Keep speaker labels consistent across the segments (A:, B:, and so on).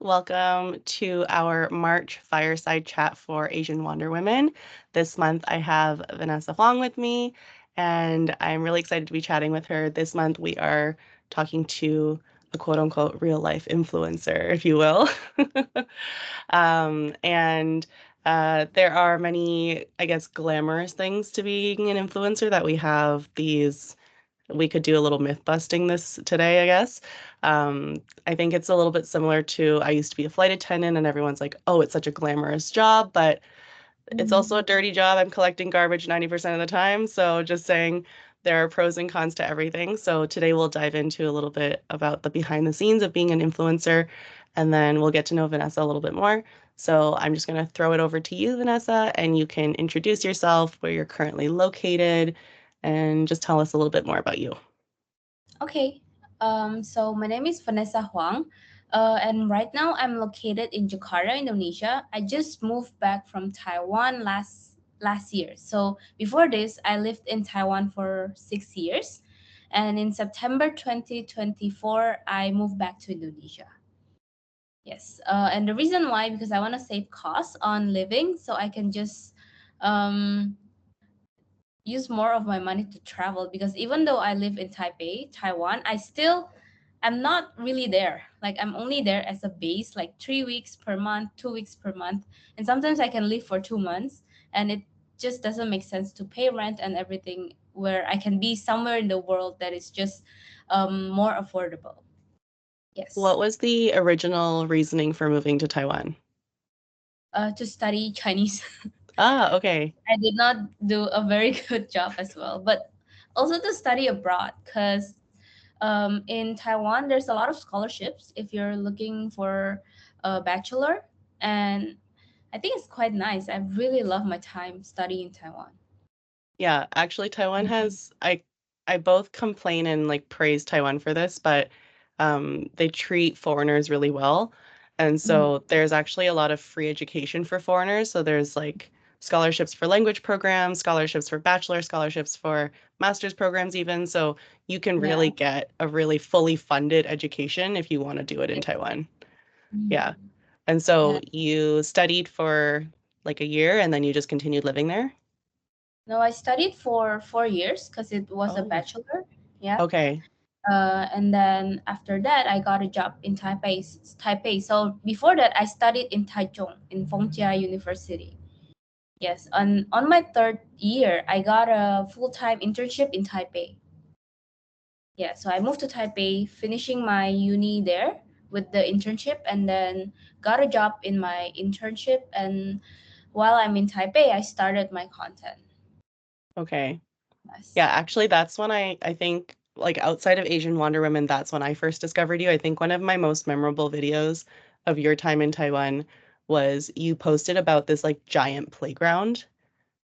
A: Welcome to our March fireside chat for Asian Wonder Women. This month I have Vanessa Huang with me, and I'm really excited to be chatting with her. This month we are talking to a quote unquote real life influencer, if you will. And there are many, I guess, glamorous things to being an influencer that we could do a little myth busting this today, I guess. I think it's a little bit similar to I used to be a flight attendant, and everyone's like, oh, it's such a glamorous job, but it's also a dirty job. I'm collecting garbage 90% of the time. So just saying there are pros and cons to everything. So today we'll dive into a little bit about the behind the scenes of being an influencer, and then we'll get to know Vanessa a little bit more. So I'm just going to throw it over to you, Vanessa, and you can introduce yourself, where you're currently located, and just tell us a little bit more about you.
B: Okay, so my name is Vanessa Huang, and right now I'm located in Jakarta, Indonesia. I just moved back from Taiwan last year. So before this, I lived in Taiwan for 6 years, and in September 2024, I moved back to Indonesia. Yes, and the reason why because I want to save costs on living, so I can just um, use more of my money to travel because even though I live in Taipei, Taiwan, I'm not really there. Like I'm only there as a base, like 3 weeks per month, 2 weeks per month. And sometimes I can live for 2 months and it just doesn't make sense to pay rent and everything where I can be somewhere in the world that is just more affordable. Yes.
A: What was the original reasoning for moving to Taiwan?
B: To study Chinese.
A: Ah, okay.
B: I did not do a very good job as well, but also to study abroad because in Taiwan, there's a lot of scholarships if you're looking for a bachelor, and I think it's quite nice. I really love my time studying in Taiwan.
A: Yeah, actually Taiwan
B: Mhm.
A: has I both complain and like praise Taiwan for this, but they treat foreigners really well. And
B: Mhm.
A: so there's actually a lot of free education for foreigners. So there's like scholarships for language programs, scholarships for bachelor, scholarships for master's programs even. So you can
B: Yeah.
A: really get a really fully funded education if you want to do it in
B: Yes.
A: Taiwan. Yeah.
B: Mhm.
A: And so
B: Yeah.
A: you studied for like a year and then you just continued living there?
B: No, I studied for 4 years because it was a
A: Oh,
B: bachelor. Yeah.
A: okay.
B: And then after that, I got a job in Taipei. Taipei. So before that, I studied in Taichung in Fengjia University. Yes, on my third year, I got a full-time internship in Taipei. Yeah, so I moved to Taipei, finishing my uni there with the internship, and then got a job in my internship. And while I'm in Taipei, I started my content.
A: Okay. Yeah,
B: Yes.
A: actually that's when I think like outside of Asian Wonder Women, that's when I first discovered you. I think one of my most memorable videos of your time in Taiwan was you posted about this like giant playground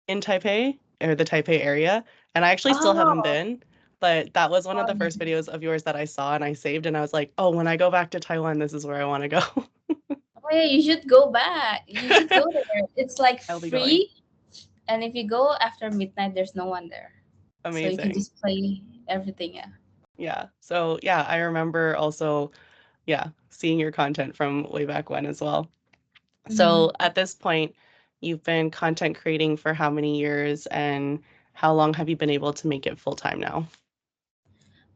A: in Taipei or the Taipei area. And I actually still haven't
B: Oh,
A: been, but that was one of the first
B: fun.
A: videos of yours that I saw and I saved and I was like, "Oh, when I go back to Taiwan, this is where I want to go."
B: Oh yeah, you should go back. You should go there. It's like
A: I'll be going.
B: free, and if you go after midnight, there's no one there, so you can
A: Amazing.
B: just play everything. Yeah.
A: Yeah. So, yeah, I remember also yeah, seeing your content from way back when as well. So
B: Mhm.
A: at this point, you've been content creating for how many years and how long have you been able to make it full time now?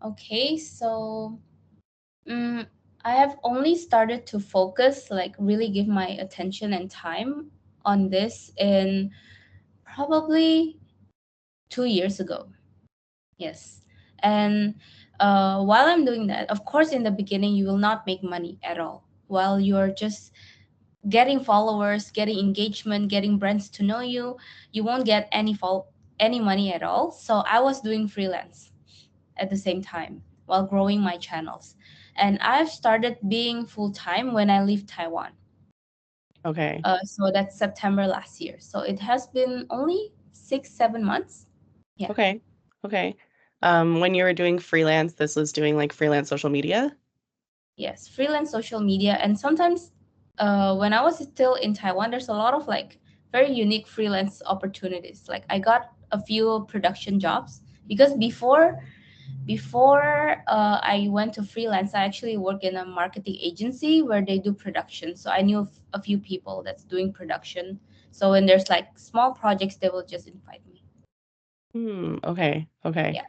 B: Okay, so Mm, I have only started to focus, like really give my attention and time on this in probably 2 years ago. Yes. And while I'm doing that, of course, in the beginning, you will not make money at all. While you're just getting followers, getting engagement, getting brands to know you, you won't get any money at all. So I was doing freelance at the same time while growing my channels. And I've started being full time when I leave Taiwan.
A: Okay.
B: So that's September last year. So it has been only 6, 7 months. Yeah.
A: Okay. Okay. When you were doing freelance, this was doing like freelance social media?
B: Yes. Freelance social media. And sometimes when I was still in Taiwan, there's a lot of like very unique freelance opportunities. Like I got a few production jobs because Before I went to freelance, I actually work in a marketing agency where they do production. So I knew a few people that's doing production. So when there's like small projects, they will just invite me.
A: Okay. Okay.
B: Yeah.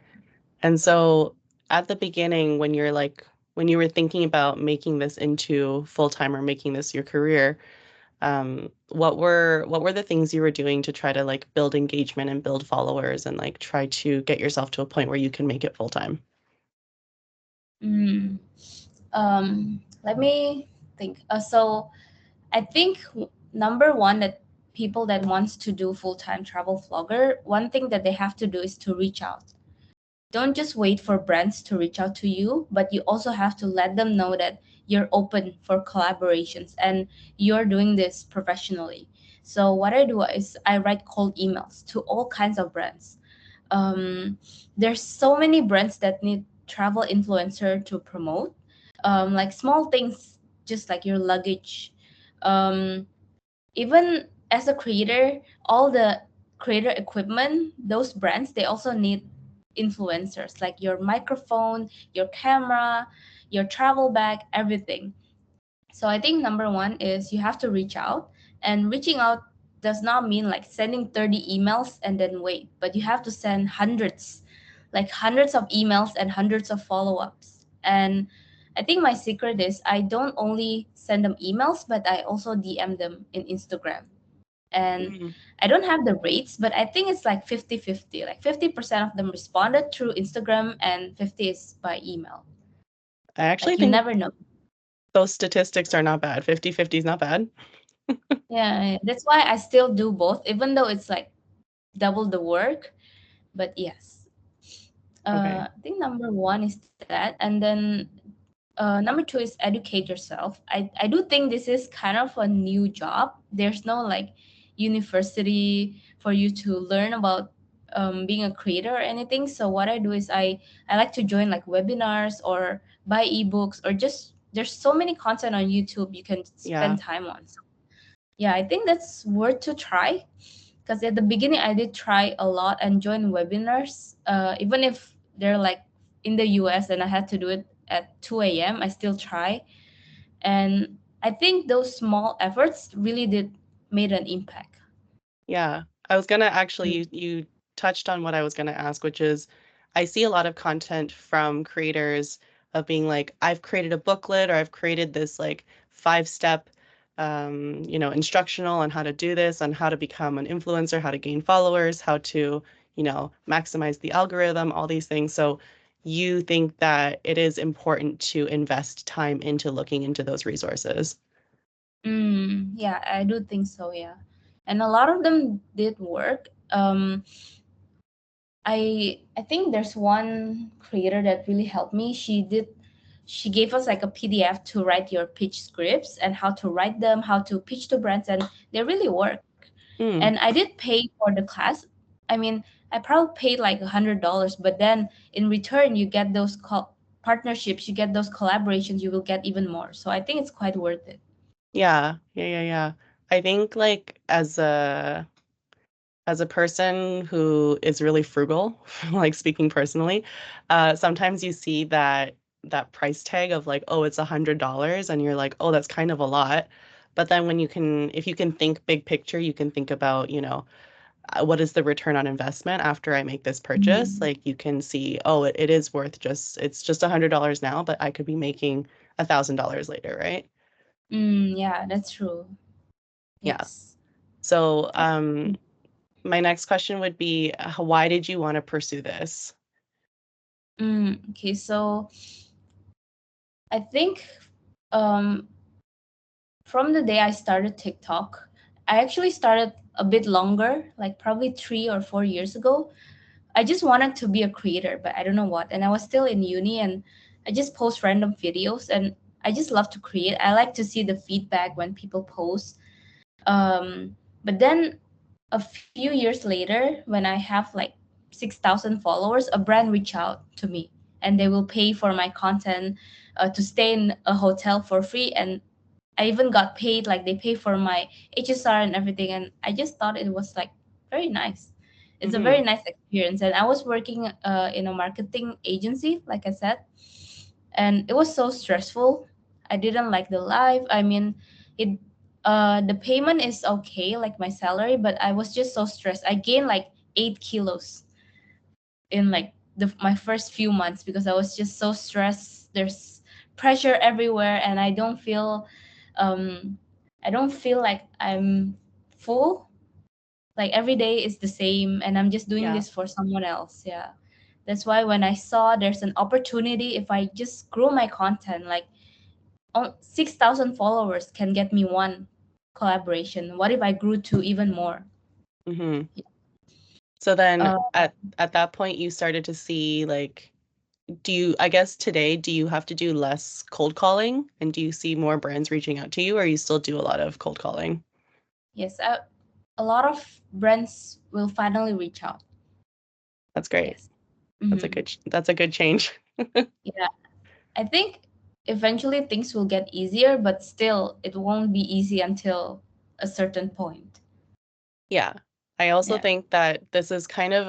A: And so at the beginning, when you're like, when you were thinking about making this into full-time or making this your career, what were the things you were doing to try to like build engagement and build followers and like try to get yourself to a point where you can make it full-time?
B: Mm. Let me think. I think number one, that people that wants to do full-time travel vlogger, one thing that they have to do is to reach out. Don't just wait for brands to reach out to you, but you also have to let them know that you're open for collaborations and you're doing this professionally. So what I do is I write cold emails to all kinds of brands. um, there's so many brands that need travel influencer to promote, like small things, just like your luggage. um, Even as a creator, all the creator equipment, those brands, they also need influencers, like your microphone, your camera, your travel bag, everything. So I think number one is you have to reach out, and reaching out does not mean like sending 30 emails and then wait, but you have to send hundreds, like hundreds of emails and hundreds of follow-ups. And I think my secret is I don't only send them emails, but I also DM them in Instagram. And
A: Mm.
B: I don't have the rates, but I think it's like 50-50. Like 50% of them responded through Instagram and 50 is by email.
A: I actually
B: Like you
A: think
B: never know.
A: those statistics are not bad. 50-50 is not bad.
B: Yeah, that's why I still do both, even though it's like double the work. But yes,
A: Okay.
B: I think number one is that, and then number two is educate yourself. I do think this is kind of a new job. There's no like university for you to learn about being a creator or anything. So what I do is I like to join like webinars or buy ebooks, or just there's so many content on YouTube you can
A: Yeah.
B: spend time on. So yeah, I think that's worth to try, because at the beginning I did try a lot and join webinars, even if they're like in the US and I had to do it at 2 a.m. I still try. And I think those small efforts really did made an impact.
A: Yeah. I was gonna actually,
B: Mm.
A: you touched on what I was gonna ask, which is I see a lot of content from creators of being like, I've created a booklet or I've created this like 5-step instructional on how to do this, on how to become an influencer, how to gain followers, how to, maximize the algorithm, all these things. So you think that it is important to invest time into looking into those resources.
B: Yeah, I do think so. Yeah, and a lot of them did work. I think there's one creator that really helped me. She gave us like a PDF to write your pitch scripts and how to write them, how to pitch to brands, and they really work.
A: Mm,
B: And I did pay for the class. I mean, I probably paid like $100, but then in return you get those partnerships, you get those collaborations, you will get even more. So I think it's quite worth it.
A: yeah, yeah, yeah, yeah. I think like as a person who is really frugal, like speaking personally, sometimes you see that price tag of like, oh, it's $100, and you're like, oh, that's kind of a lot. But then if you can think big picture, you can think about, what is the return on investment after I make this purchase?
B: Mm.
A: Like you can see, oh, it is worth it's just $100 now, but I could be making $1,000 later, right?
B: Yeah, that's true.
A: Yeah.
B: Yes.
A: So,
B: I,
A: my next question would be, why did you want to pursue this?
B: okay, so I think um, from the day I started TikTok, I actually started a bit longer, like probably 3 or 4 years ago. I just wanted to be a creator, but I don't know what. And I was still in uni, and I just post random videos, and I just love to create. I like to see the feedback when people post. Um, but then a few years later, when I have like 6,000 followers, a brand reach out to me and they will pay for my content, to stay in a hotel for free. And I even got paid, like they pay for my HSR and everything. And I just thought it was like very nice. It's a
A: Mm-hmm.
B: very nice experience. And I was working in a marketing agency, like I said, and it was so stressful. I didn't like the life. I mean, it the payment is okay, like my salary, but I was just so stressed. I gained like 8 kilos in like my first few months because I was just so stressed. There's pressure everywhere, and um, I don't feel like I'm full. Like every day is the same, and I'm just doing
A: Yeah.
B: this for someone else. Yeah, that's why when I saw there's an opportunity, if I just grow my content, like 6,000 followers can get me one collaboration. What if I grew to even more?
A: Mm-hmm. So then
B: Uh,
A: at that point you started to see like do you, I guess today, do you have to do less cold calling and do you see more brands reaching out to you or you still do a lot of cold calling?
B: yes, a lot of brands will finally reach out.
A: That's great.
B: Yes. Hmm.
A: That's a good change.
B: Yeah, I think eventually things will get easier, but still, it won't be easy until a certain point.
A: Yeah. I also
B: Yeah,
A: think that this is kind of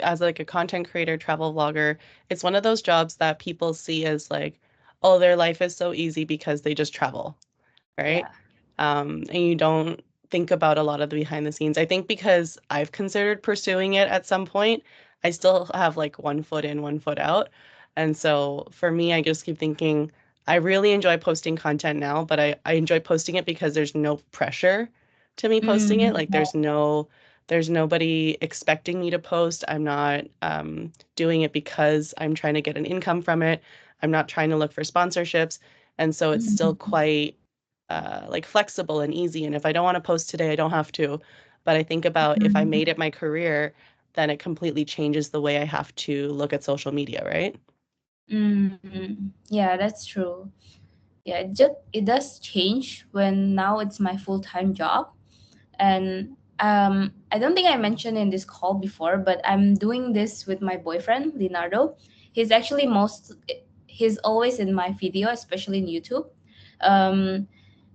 A: as like a content creator, travel vlogger, it's one of those jobs that people see as like, oh, their life is so easy because they just travel, right?
B: yeah.
A: And you don't think about a lot of the behind the scenes. I think because I've considered pursuing it at some point, I still have like one foot in, one foot out. And so for me, I just keep thinking, I really enjoy posting content now, but I enjoy posting it because there's no pressure to me posting it.
B: Mm,
A: Like there's nobody expecting me to post. I'm not doing it because I'm trying to get an income from it. I'm not trying to look for sponsorships. And so it's still
B: mm,
A: quite like flexible and easy. And if I don't want to post today, I don't have to. But I think about if I
B: mm,
A: made it my career, then it completely changes the way I have to look at social media, right?
B: yeah, that's true. Yeah, it does change when now it's my full-time job. And I don't think I mentioned in this call before, but I'm doing this with my boyfriend, Linardo. He's actually he's always in my video, especially in YouTube. Um,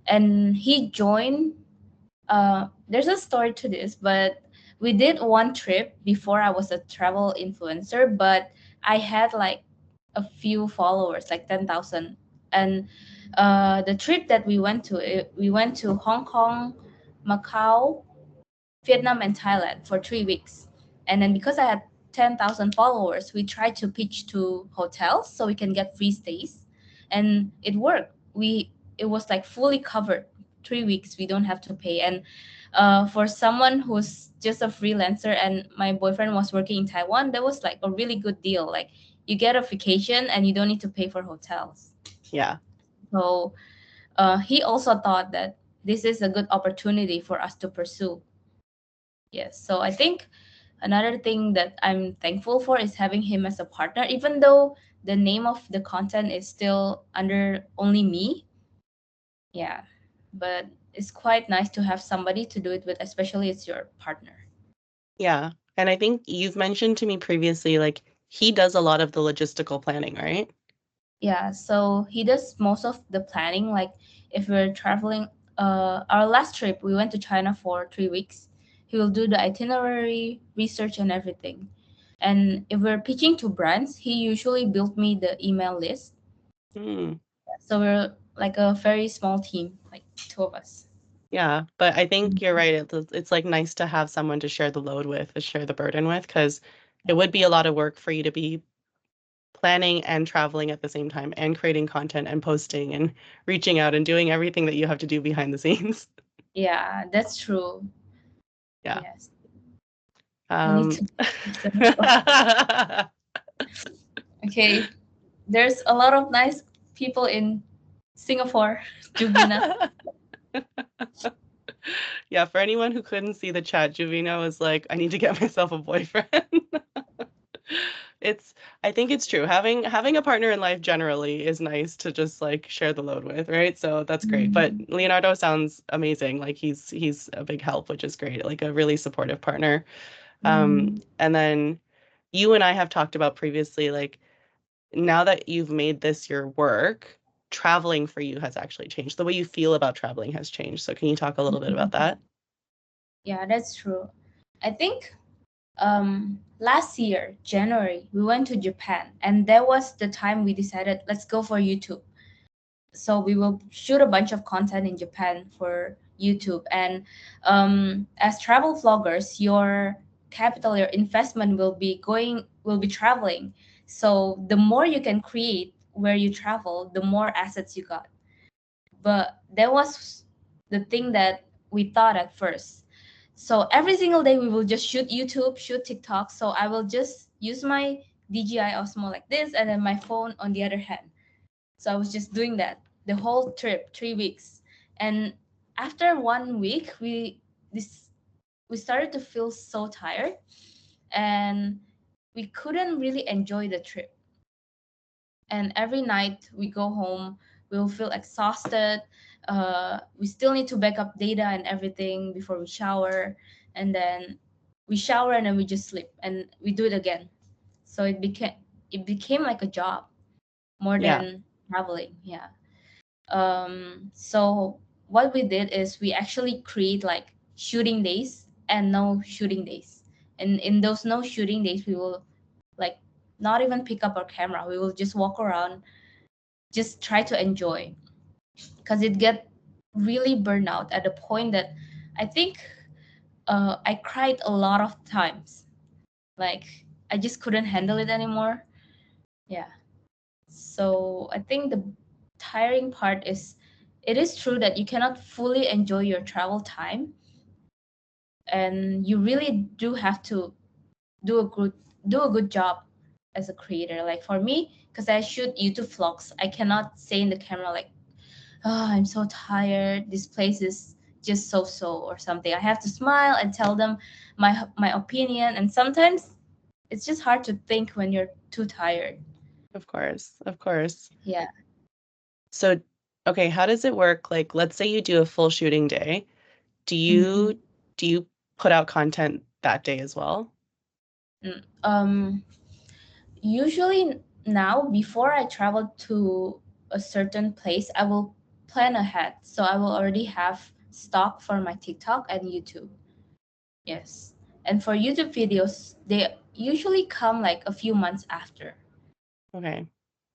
B: and he joined. There's a story to this, but we did one trip before I was a travel influencer, but I had like a few followers, like 10,000. And the trip that we went to Hong Kong, Macau, Vietnam, and Thailand for 3 weeks. And then because I had 10,000 followers, we tried to pitch to hotels so we can get free stays. And it worked. It was like fully covered. 3 weeks, we don't have to pay. And for someone who's just a freelancer and my boyfriend was working in Taiwan, that was like a really good deal. Like you get a vacation and you don't need to pay for hotels.
A: Yeah.
B: So he also thought that this is a good opportunity for us to pursue. Yes. So I think another thing that I'm thankful for is having him as a partner, even though the name of the content is still under only me. Yeah. But it's quite nice to have somebody to do it with, especially it's your partner.
A: Yeah. And I think you've mentioned to me previously, like he does a lot of the logistical planning, right?
B: Yeah. So he does most of the planning. Like if we're traveling, our last trip, we went to China for 3 weeks. He will do the itinerary, research, and everything. And if we're pitching to brands, he usually built me the email list.
A: Hmm.
B: So we're like a very small team, like two of us.
A: Yeah, but I think you're right. It's like nice to have someone to share the load with, to share the burden with, because it would be a lot of work for you to be planning and traveling at the same time and creating content and posting and reaching out and doing everything that you have to do behind the scenes.
B: Yeah, that's true.
A: Yeah.
B: Yes. I need
A: Um,
B: to listen as well. Okay. There's a lot of nice people in Singapore, Juvina.
A: yeah, for anyone who couldn't see the chat, Juvina was like, I need to get myself a boyfriend. It's, I think it's true. Having a partner in life generally is nice to just like share the load with, right? So that's great. But
B: Mm,
A: Leonardo sounds amazing. Like he's a big help, which is great. Like a really supportive partner.
B: mm,
A: And then you and I have talked about previously, like now that you've made this your work, traveling for you has actually changed. The way you feel about traveling has changed. So can you talk a little bit about
B: mm.
A: that?
B: Yeah, that's true. I think Last year, January, we went to Japan, and that was the time we decided let's go for YouTube. So we will shoot a bunch of content in Japan for YouTube. And as travel vloggers, your capital, your investment will be traveling. So the more you can create where you travel, the more assets you got. But that was the thing that we thought at first. So every single day we will just shoot YouTube, shoot TikTok. So I will just use my DJI Osmo like this, and then my phone on the other hand. So I was just doing that the whole trip, 3 weeks. And after 1 week, this we started to feel so tired, and we couldn't really enjoy the trip. And every night we go home, we'll feel exhausted. We still need to back up data and everything before we shower, and then we shower and then we just sleep and we do it again. So it became like a job more
A: Yeah,
B: than traveling. Yeah. So what we did is we actually create like shooting days and no shooting days. And in those no shooting days, we will like not even pick up our camera. We will just walk around, just try to enjoy, because it get really burnout at the point that I think I cried a lot of times. Like I just couldn't handle it anymore. Yeah. So I think the tiring part is it is true that you cannot fully enjoy your travel time, and you really do have to do a good do a good job as a creator. Like for me, because I shoot YouTube vlogs, I cannot say in the camera like, "Oh, I'm so tired. This place is just so or something." I have to smile and tell them my opinion, and sometimes it's just hard to think when you're too tired.
A: of course, of course.
B: Yeah.
A: So, okay, how does it work? Like, let's say you do a full shooting day. Do
B: Mm-hmm.
A: you do you put out content that day as well?
B: Mm. Usually now, before I travel to a certain place, I will plan ahead. So I will already have stock for my TikTok and YouTube. Yes. And for YouTube videos, they usually come like a few months after.
A: Okay.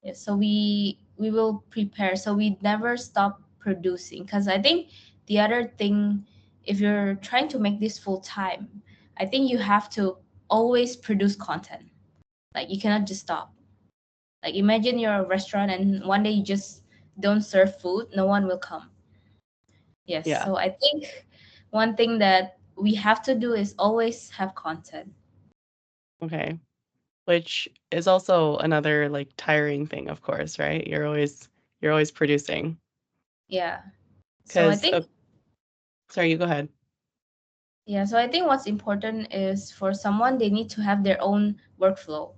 B: Yes. So we will prepare. So we never stop producing. Because I think the other thing, if you're trying to make this full time, I think you have to always produce content. Like you cannot just stop. Like imagine you're a restaurant and one day you just don't serve food, no one will come. Yes.
A: Yeah.
B: So I think one thing that we have to do is always have content.
A: Okay. Which is also another like tiring thing, of course, right? You're always producing.
B: Yeah. So I
A: 'Cause
B: think
A: sorry, you go ahead.
B: yeah, so I think what's important is for someone they need to have their own workflow.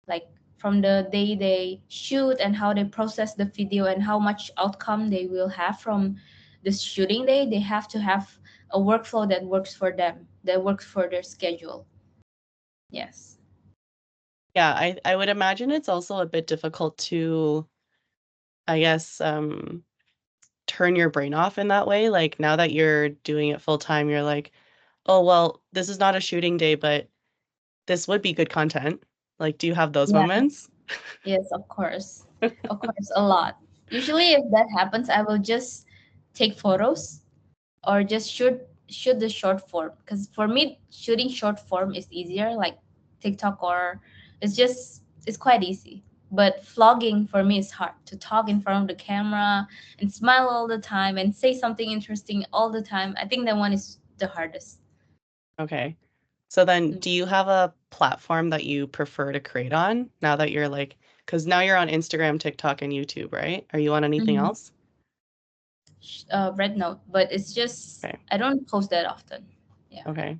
B: Like from the day they shoot and how they process the video and how much outcome they will have from the shooting day, they have to have a workflow that works for them, that works for their schedule. Yes.
A: Yeah, I would imagine it's also a bit difficult to, I guess, turn your brain off in that way. Like now that you're doing it full time, you're like, "Oh, well, this is not a shooting day, but this would be good content." Like, do you have those
B: Yeah.
A: moments?
B: Yes, of course. Of course, a lot. Usually if that happens, I will just take photos or just shoot the short form, because for me shooting short form is easier, like TikTok, or it's quite easy. But vlogging for me is hard to talk in front of the camera and smile all the time and say something interesting all the time. I think that one is the hardest.
A: Okay. So then do you have a platform that you prefer to create on now that you're like, because now you're on Instagram, TikTok, and YouTube, right? Are you on anything
B: Mm-hmm.
A: else?
B: Red Note, but it's just
A: Okay.
B: I don't post that often. Yeah.
A: Okay.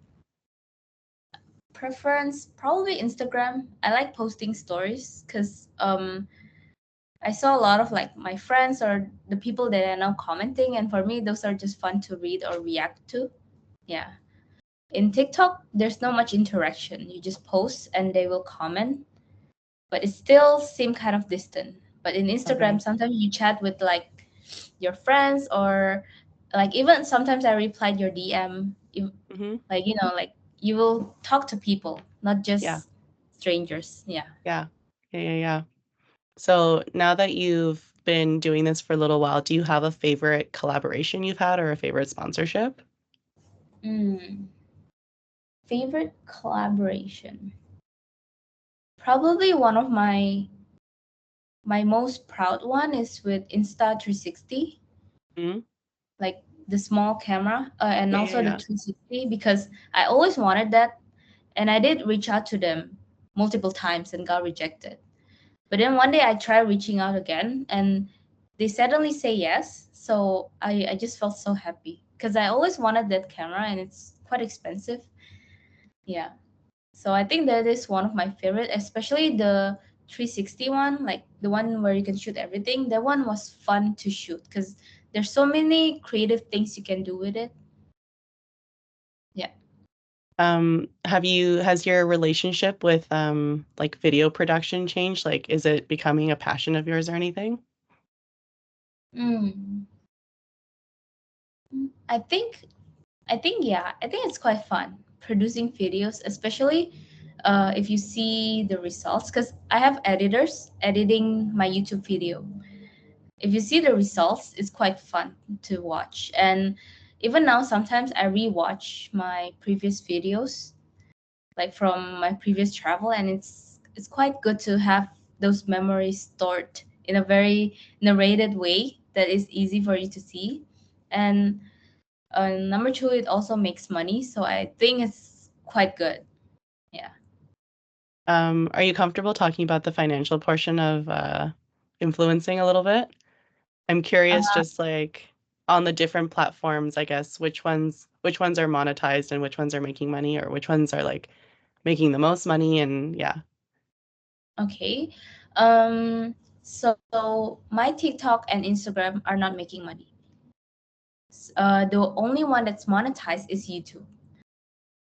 B: Preference probably Instagram. I like posting stories because I saw a lot of like my friends or the people that are now commenting, and for me, those are just fun to read or react to. Yeah. In TikTok, there's not much interaction. You just post and they will comment, but it still seem kind of distant. But in Instagram,
A: Okay.
B: sometimes you chat with like your friends, or like even sometimes I replied your DM,
A: Mhm.
B: like you will talk to people, not
A: Yeah.
B: just strangers. Yeah.
A: Yeah. Yeah. Yeah. Yeah. So now that you've been doing this for a little while, do you have a favorite collaboration you've had or a favorite sponsorship?
B: Mm, favorite collaboration. Probably one of my most proud one is with Insta360,
A: Mm-hmm.
B: like the small camera, and
A: Yeah. Yeah.
B: also the
A: Yeah.
B: 360, because I always wanted that, and I did reach out to them multiple times and got rejected. But then one day I tried reaching out again, and they suddenly say yes. So I just felt so happy because I always wanted that camera, and it's quite expensive. Yeah. So I think that is one of my favorite, especially the 360 one, like the one where you can shoot everything. That one was fun to shoot because there's so many creative things you can do with it. Yeah.
A: Has your relationship with like video production changed? Like, is it becoming a passion of yours or anything?
B: Mm. I think yeah, I think it's quite fun producing videos, especially if you see the results. Because I have editors editing my YouTube video. If you see the results, it's quite fun to watch. And even now, sometimes I rewatch my previous videos, like from my previous travel, and it's quite good to have those memories stored in a very narrated way that is easy for you to see. And number two, it also makes money, so I think it's quite good. Yeah.
A: Are you comfortable talking about the financial portion of influencing a little bit? I'm curious, just like on the different platforms, I guess, which ones are monetized and which ones are making money, or which ones are like making the most money, and yeah.
B: Okay. Um, so my TikTok and Instagram are not making money. The only one that's monetized is YouTube.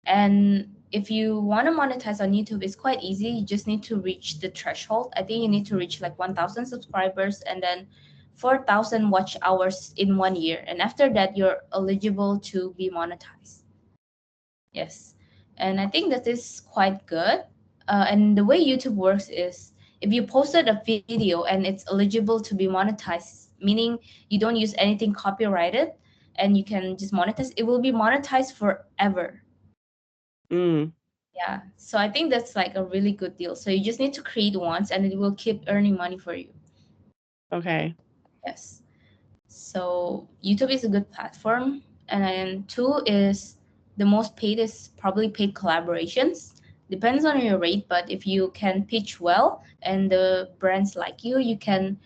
B: And if you want to monetize on YouTube, it's quite easy. You just need to reach the threshold. I think you need to reach like 1,000 subscribers and then 4,000 watch hours in 1 year. And after that, you're eligible to be monetized. Yes. And I think that is quite good. And the way YouTube works is if you posted a video and it's eligible to be monetized, meaning you don't use anything copyrighted and you can just monetize, it will be monetized forever.
A: Mm,
B: Yeah. So I think that's like a really good deal. So you just need to create once and it will keep earning money for you.
A: okay.
B: Yes. So YouTube is a good platform. And then two is the most paid is probably paid collaborations. Depends on your rate, but if you can pitch well and the brands like you can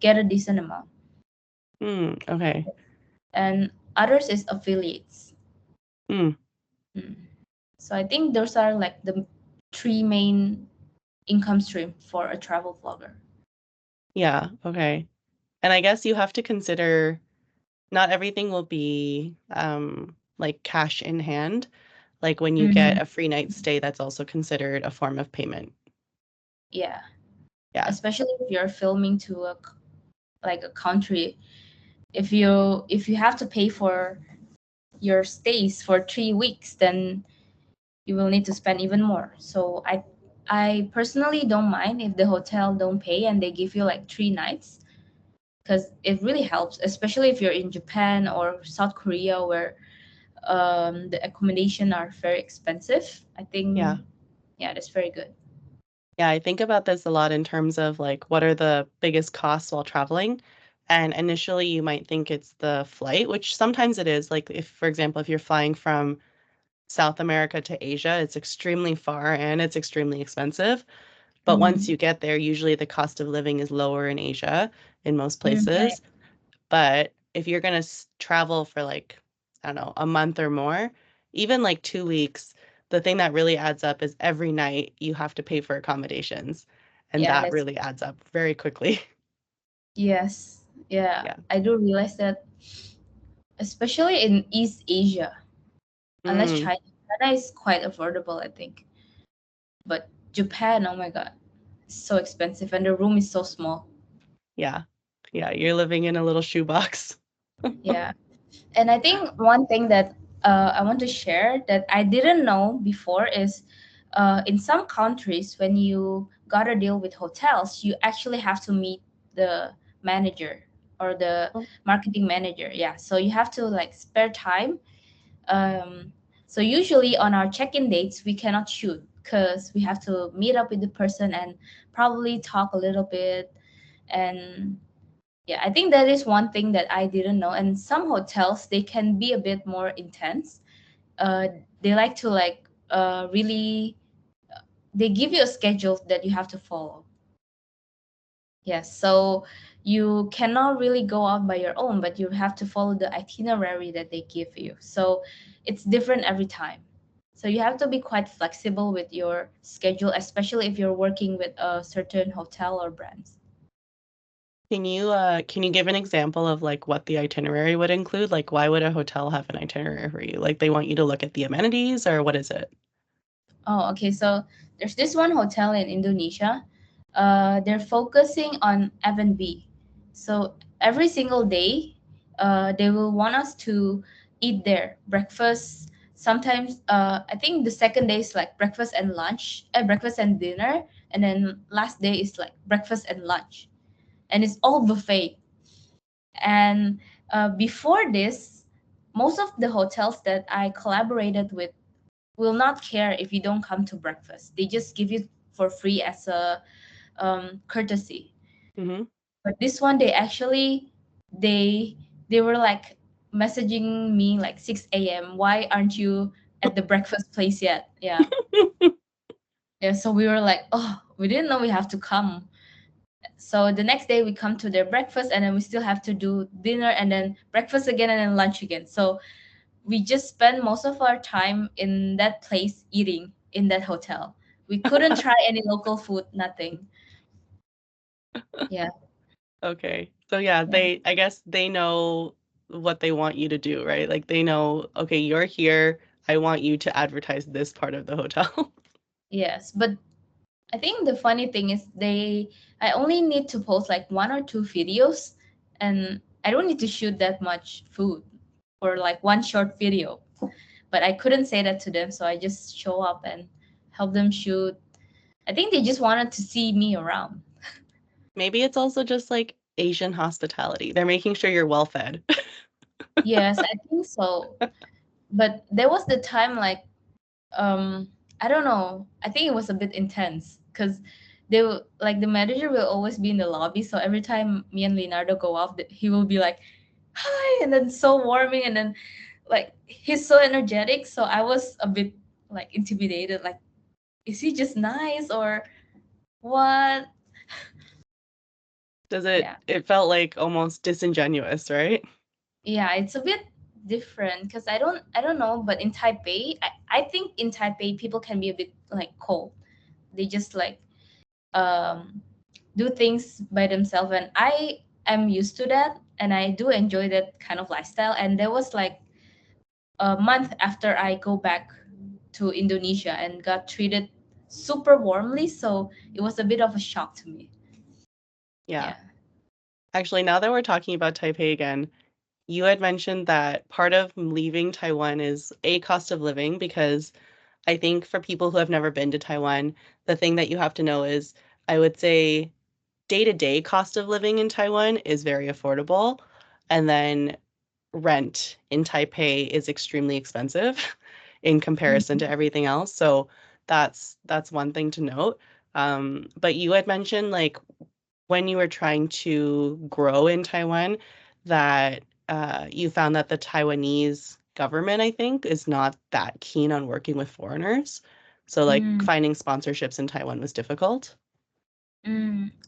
B: get a decent amount.
A: Okay.
B: And others is affiliates.
A: Mm,
B: Mm. So I think those are like the three main income stream for a travel vlogger.
A: yeah, okay. And I guess you have to consider not everything will be like cash in hand. Like when you
B: Hmm.
A: get a free night stay, that's also considered a form of payment.
B: Yeah,
A: Yeah.
B: especially if you're filming to like a country. If you have to pay for your stays for 3 weeks, then you will need to spend even more. So I personally don't mind if the hotel don't pay and they give you like 3 nights because it really helps, especially if you're in Japan or South Korea where the accommodation are very expensive. I think
A: Yeah.
B: yeah, that's very good.
A: Yeah, I think about this a lot in terms of like what are the biggest costs while traveling? And initially you might think it's the flight, which sometimes it is. Like if, for example, if you're flying from South America to Asia, it's extremely far and it's extremely expensive. But once
B: Mm-hmm.
A: you get there, usually the cost of living is lower in Asia in most
B: Yeah.
A: places. But if you're gonna travel for like, I don't know, a month or more, even like 2 weeks, the thing that really adds up is every night you have to pay for accommodations. And
B: Yeah,
A: that
B: that's
A: really adds up very quickly.
B: yes. Yeah,
A: Yeah.
B: I do realize that, especially in East Asia, unless
A: Mm,
B: China. China is quite affordable, I think. But Japan, oh my God, it's so expensive and the room is so small.
A: yeah. Yeah. You're living in a little shoebox.
B: Yeah. And I think one thing that I want to share that I didn't know before is in some countries, when you got a deal with hotels, you actually have to meet the manager or the
A: Oh,
B: marketing manager. Yeah. So you have to like spare time. Um, so usually on our check-in dates, we cannot shoot because we have to meet up with the person and probably talk a little bit. And yeah, I think that is one thing that I didn't know. And some hotels, they can be a bit more intense. uh, they like to like really, they give you a schedule that you have to follow. Yes, so you cannot really go out by your own, but you have to follow the itinerary that they give you. So it's different every time. So you have to be quite flexible with your schedule, especially if you're working with a certain hotel or brands.
A: can you give an example of like what the itinerary would include? Like why would a hotel have an itinerary for you? Like they want you to look at the amenities or what is it?
B: Oh, okay. So there's this one hotel in Indonesia. They're focusing on F&B. So every single day, they will want us to eat there breakfast. Sometimes, I think the second day is like breakfast and lunch, breakfast and dinner, and then last day is like breakfast and lunch, and it's all buffet. And before this, most of the hotels that I collaborated with will not care if you don't come to breakfast. They just give you for free as a courtesy.
A: Hmm.
B: But this one, they actually they they were like messaging me like 6 a.m. Why aren't you at the breakfast place yet? Yeah, yeah. So we were like, oh, we didn't know we have to come. So the next day we come to their breakfast, and then we still have to do dinner, and then breakfast again, and then lunch again. So we just spend most of our time in that place eating in that hotel. We couldn't try any local food, nothing. Yeah,
A: Okay. So yeah,
B: yeah.
A: I guess they know what they want you to do, right? Like they know, okay, you're here. I want you to advertise this part of the hotel.
B: Yes, but I think the funny thing is I only need to post like one or two videos, and I don't need to shoot that much food for like one short video. But I couldn't say that to them, so I just show up and help them shoot. I think they just wanted to see me around.
A: Maybe it's also just like Asian hospitality. They're making sure you're well fed.
B: Yes, I think so. But there was the time like um I don't know. I think it was a bit intense because they will like the manager will always be in the lobby. So every time me and Leonardo go off, he will be like, "Hi," and then so warming, and then like he's so energetic. So I was a bit like intimidated. Like, is he just nice or what?
A: Does
B: Yeah,
A: it felt like almost disingenuous, right?
B: yeah. It's a bit different because I don't know. But in Taipei, I think in Taipei people can be a bit like cold. They just like um do things by themselves, and I am used to that, and I do enjoy that kind of lifestyle. And there was like a month after I go back to Indonesia and got treated super warmly, so it was a bit of a shock to me.
A: Yeah.
B: Yeah.
A: Actually, now that we're talking about Taipei again, you had mentioned that part of leaving Taiwan is a cost of living because I think for people who have never been to Taiwan, the thing that you have to know is I would say day-to-day cost of living in Taiwan is very affordable. And then rent in Taipei is extremely expensive in comparison to
B: Mhm.
A: everything else. So that's one thing to note. But you had mentioned like when you were trying to grow in Taiwan that you found that the Taiwanese government, I think, is not that keen on working with foreigners. So like
B: Mm,
A: finding sponsorships in Taiwan was difficult.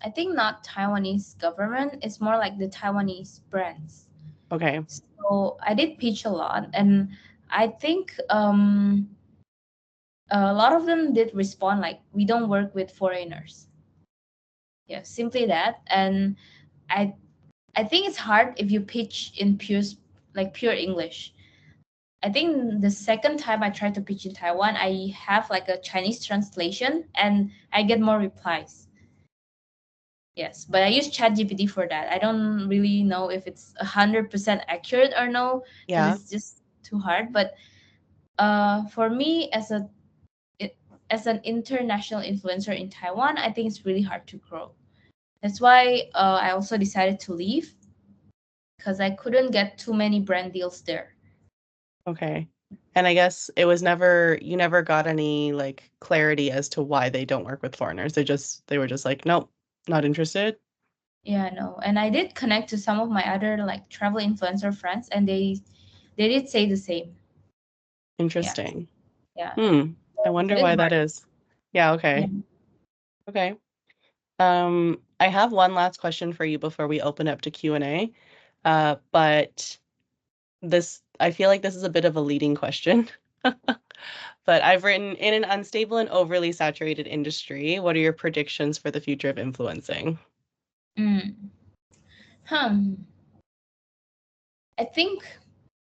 B: I think not Taiwanese government. It's more like the Taiwanese brands.
A: Okay.
B: So I did pitch a lot, and I think a lot of them did respond like, we don't work with foreigners. Yeah, simply that. And i I think it's hard if you pitch in pure English. I think the second time I tried to pitch in Taiwan, I have like a Chinese translation, and I get more replies. Yes, but I use ChatGPT for that. I don't really know if it's 100% accurate or no, because
A: Yeah.
B: it's just too hard. But for me, it, as an international influencer in Taiwan, I think it's really hard to grow. That's why I also decided to leave because I couldn't get too many brand deals there.
A: Okay. And I guess it was never, you never got any like clarity as to why they don't work with foreigners. They were just like, nope, not interested.
B: Yeah, no. And I did connect to some of my other like travel influencer friends, and they did say the same. Yeah,
A: Interesting.
B: yeah.
A: Hmm. I
B: It's a
A: wonder
B: bit
A: why that
B: hard.
A: is. Yeah,
B: Yeah.
A: okay. Okay. I have one last question for you before we open up to Q&A. But I feel like this is a bit of a leading question. But I've written, in an unstable and overly saturated industry, what are your predictions for the future of influencing?
B: Mm. Hmm. I think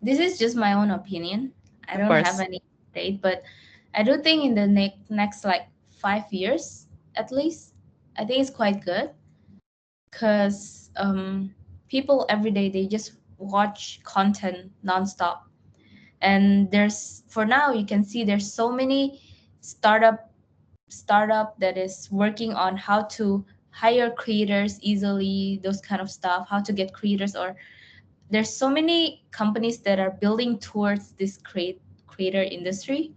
B: this is just my own opinion. I
A: Of
B: don't have
A: course.
B: any date, but I do think in the next like 5 years at least, I think it's quite good because people every day they just watch content nonstop, and there's for now you can see there's so many startup that is working on how to hire creators easily, those kind of stuff, how to get creators, or there's so many companies that are building towards this creator industry,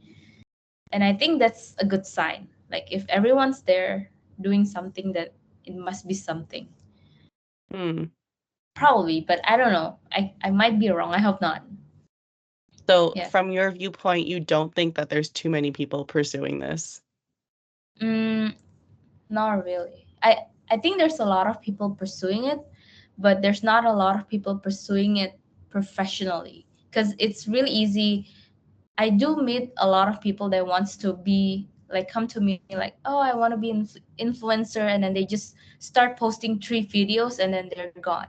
B: and I think that's a good sign. Like if everyone's there doing something, that it must be something.
A: Hmm.
B: Probably, but I don't know. I might be wrong. I hope not.
A: So,
B: Yeah.
A: from your viewpoint, you don't think that there's too many people pursuing this?
B: Mm, not really. I think there's a lot of people pursuing it, but there's not a lot of people pursuing it professionally because it's really easy. I do meet a lot of people that wants to be like come to me like, oh, I want to be an influencer, and then they just start posting 3 videos and then they're gone.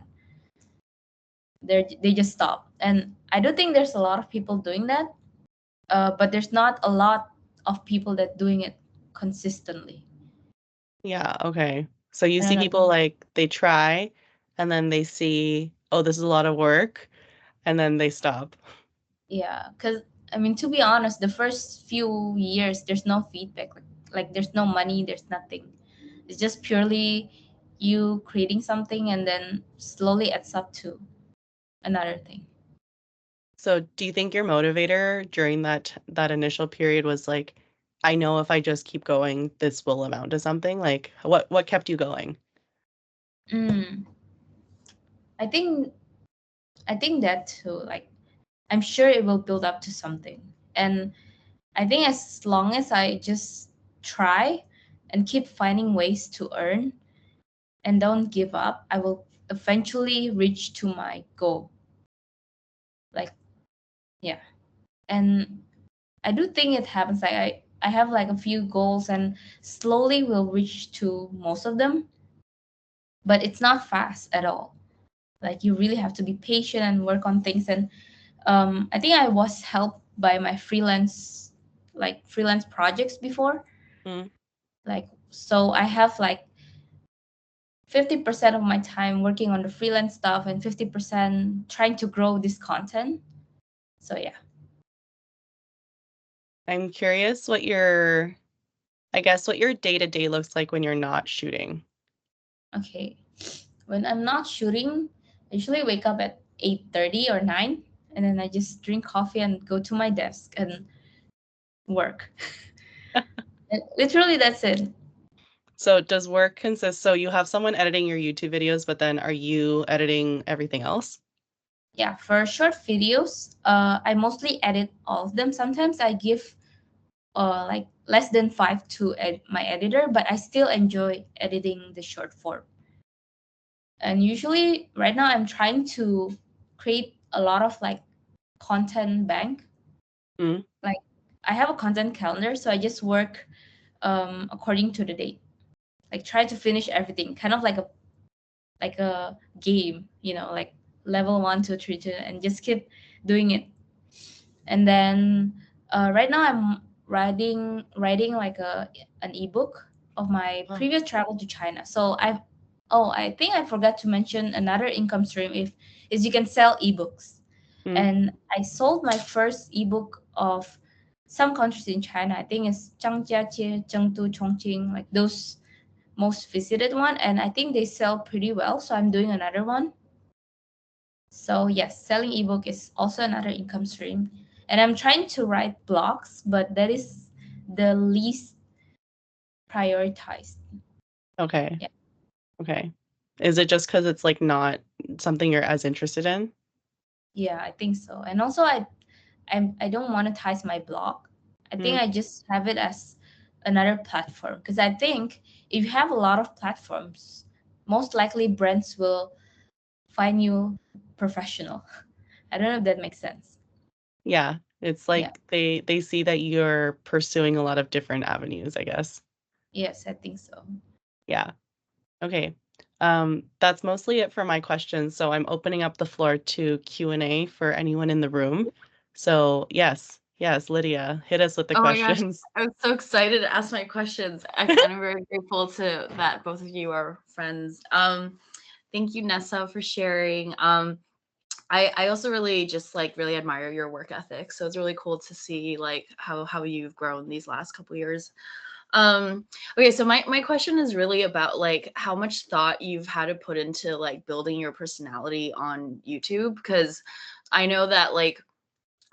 B: They just stop, and I do think there's a lot of people doing that, but there's not a lot of people that doing it consistently.
A: Yeah, okay. So you
B: I don't
A: see
B: know.
A: people like they try and then they see, oh, this is a lot of work, and then they stop.
B: Yeah, because I mean, to be honest, the first few years there's no feedback, like there's no money, there's nothing. It's just purely you creating something and then slowly adds up to another thing.
A: So do you think your motivator during that initial period was like, I know if I just keep going, this will amount to something? Like what kept you going?
B: Mm, I think I think that too. Like I'm sure it will build up to something, and I think as long as I just try and keep finding ways to earn and don't give up, I will eventually reach to my goal. Like yeah, and I do think it happens. Like I have like a few goals and slowly will reach to most of them, but it's not fast at all. Like you really have to be patient and work on things. And I think I was helped by my freelance projects before.
A: Mm.
B: Like so I have like 50% of my time working on the freelance stuff and 50% trying to grow this content. So yeah.
A: I'm curious what your, I guess what your day-to-day looks like when you're not shooting.
B: Okay. When I'm not shooting, I usually wake up at 8:30 or 9, and then I just drink coffee and go to my desk and work. And literally that's it.
A: So does work consist, so you have someone editing your YouTube videos, but then are you editing everything else?
B: Yeah, for short videos, I mostly edit all of them. Sometimes I give like less than 5 to my editor, but I still enjoy editing the short form. And usually right now I'm trying to create a lot of like content bank.
A: Mm.
B: Like I have a content calendar, so I just work according to the date. Like try to finish everything, kind of like a game, like level one, two, three, two, and just keep doing it. And then right now I'm writing like an ebook of my
A: Oh,
B: previous travel to China. So I think I forgot to mention another income stream if is you can sell ebooks.
A: Mm.
B: And I sold my first ebook of some countries in China. I think it's Zhangjiajie, Chengdu, Chongqing, like those most visited one. And I think they sell pretty well. So I'm doing another one. So yes, selling ebook is also another income stream. And I'm trying to write blogs, but that is the least prioritized.
A: Okay.
B: Yeah.
A: Okay. Is it just because it's like not something you're as interested in?
B: Yeah, I think so. And also I don't monetize my blog. I think
A: Mm.
B: I just have it as another platform because I think if you have a lot of platforms, most likely brands will find you professional. I don't know if that makes sense.
A: Yeah. It's
B: Yeah.
A: like they see that you're pursuing a lot of different avenues, I guess.
B: Yes, I think so.
A: Yeah. Okay. That's mostly it for my questions. So I'm opening up the floor to Q&A for anyone in the room. So yes, yes, Lydia, hit us with the
C: Oh my gosh,
A: questions.
C: I'm so excited to ask my questions. And I'm very grateful to that both of you are friends. Thank you, Nessa, for sharing. I also really just like really admire your work ethic. So it's really cool to see like how you've grown these last couple years. Okay, so my question is really about like how much thought you've had to put into like building your personality on YouTube, because I know that like